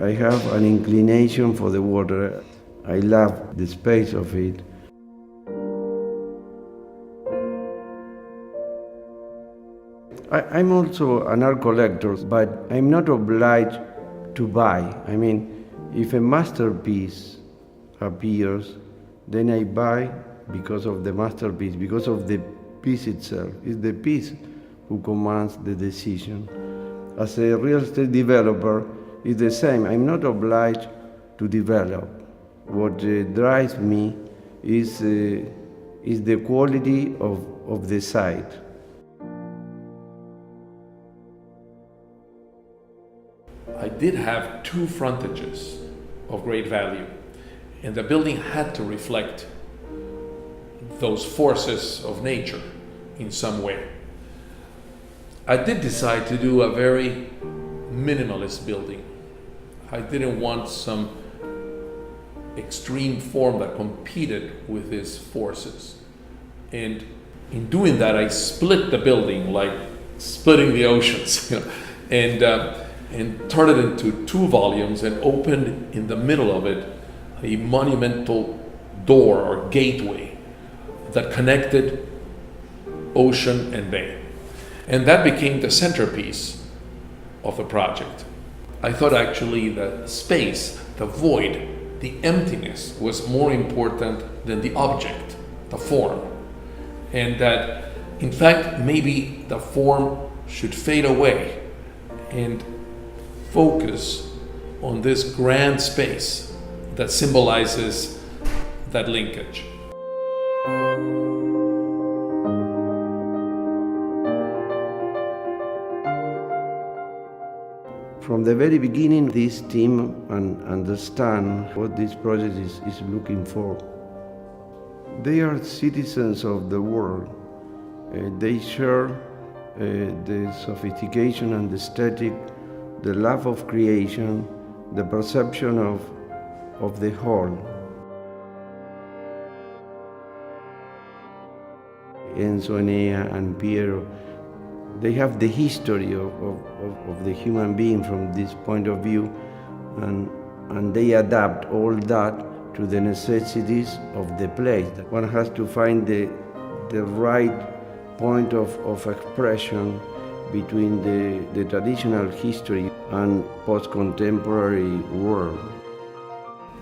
I have an inclination for the water. I love the space of it. I'm also an art collector, but I'm not obliged to buy. I mean, if a masterpiece appears, then I buy because of the masterpiece, because of the piece itself. It's the piece who commands the decision. As a real estate developer, it's the same. I'm not obliged to develop. What drives me is the quality of the site. I did have two frontages of great value, and the building had to reflect those forces of nature in some way. I did decide to do a very minimalist building. I didn't want some extreme form that competed with these forces. And in doing that, I split the building like splitting the oceans, and turned it into two volumes and opened in the middle of it a monumental door or gateway that connected ocean and bay. And that became the centerpiece of the project. I thought actually the space, the void, the emptiness was more important than the object, the form. And that, in fact, maybe the form should fade away and focus on this grand space that symbolizes that linkage. From the very beginning, this team understand what this project is looking for. They are citizens of the world. They share the sophistication and the aesthetic, the love of creation, the perception of the whole. Enzo, Enea, and Piero, they have the history of the human being from this point of view, and they adapt all that to the necessities of the place. One has to find the right point of expression between the traditional history and post-contemporary world.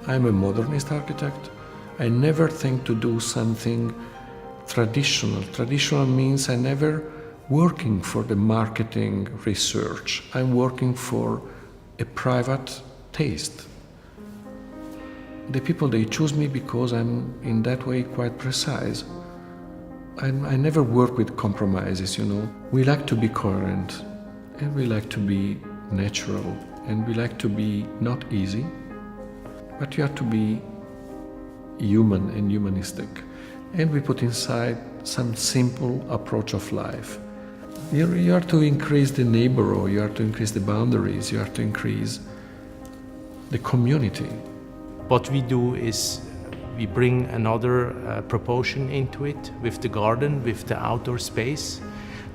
I'm a modernist architect. I never think to do something traditional. Traditional means I never working for the marketing research. I'm working for a private taste. The people, they choose me because I'm in that way quite precise. I never work with compromises, We like to be coherent, and we like to be natural, and we like to be not easy, but you have to be human and humanistic. And we put inside some simple approach of life. You have to increase the neighborhood, you have to increase the boundaries, you have to increase the community. What we do is we bring another proportion into it with the garden, with the outdoor space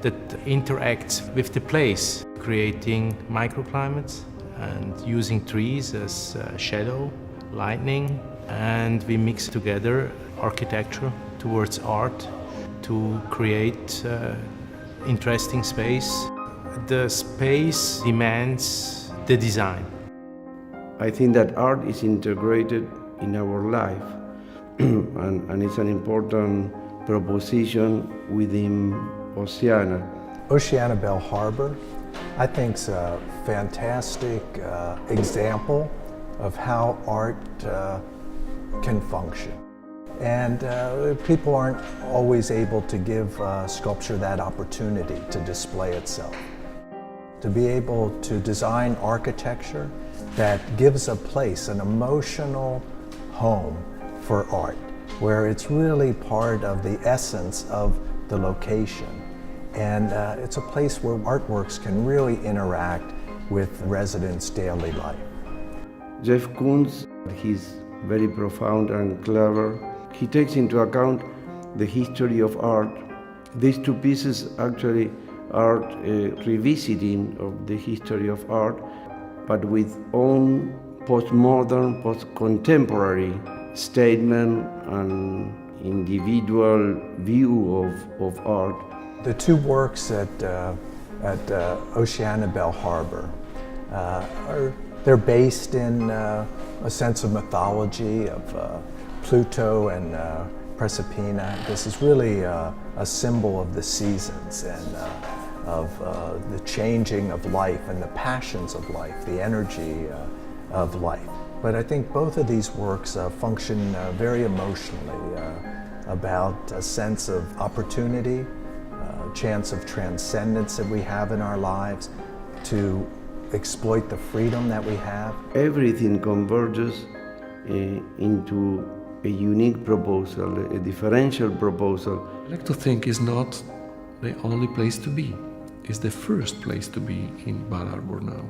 that interacts with the place, creating microclimates and using trees as shadow, lighting, and we mix together architecture towards art to create interesting space. The space demands the design. I think that art is integrated in our life, and it's an important proposition within Oceana. Oceana Bell Harbour, I think, is a fantastic example of how art can function. And people aren't always able to give sculpture that opportunity to display itself. To be able to design architecture that gives a place, an emotional home for art, where it's really part of the essence of the location. And it's a place where artworks can really interact with residents' daily life. Jeff Koons, he's very profound and clever. He takes into account the history of art. These two pieces actually are revisiting of the history of art. but with own postmodern, post-contemporary statement and individual view of art. The two works at Oceana Bell Harbour they're based in a sense of mythology of Pluto and Proserpina. This is really a symbol of the seasons and of the changing of life and the passions of life, the energy of life. But I think both of these works function very emotionally about a sense of opportunity, chance of transcendence that we have in our lives, to exploit the freedom that we have. Everything converges into a unique proposal, a differential proposal. I like to think it's not the only place to be. It's the first place to be in Bal Harbour now.